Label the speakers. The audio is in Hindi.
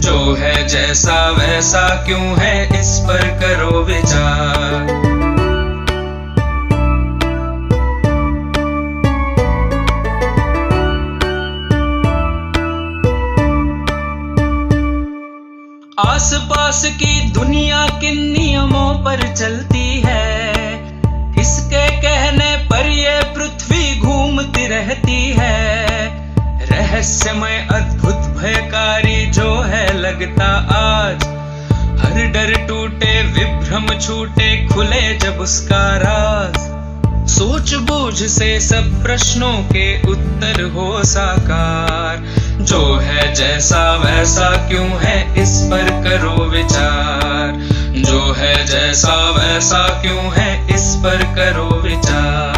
Speaker 1: जो है जैसा वैसा क्यों है, इस पर करो विचार। आसपास की दुनिया किन नियमों पर चलती है, किसके कहने पर ये पृथ्वी घूमती रहती है। रहस्यमय अद्भुत भयकारी जो है लगता आज, हर डर टूटे विभ्रम छूटे खुले जब उसका राज। सूझबूझ से सब प्रश्नों के उत्तर हो साकार, जो है जैसा वैसा क्यों है, इस पर करो विचार। जो है जैसा वैसा क्यों है, इस पर करो विचार।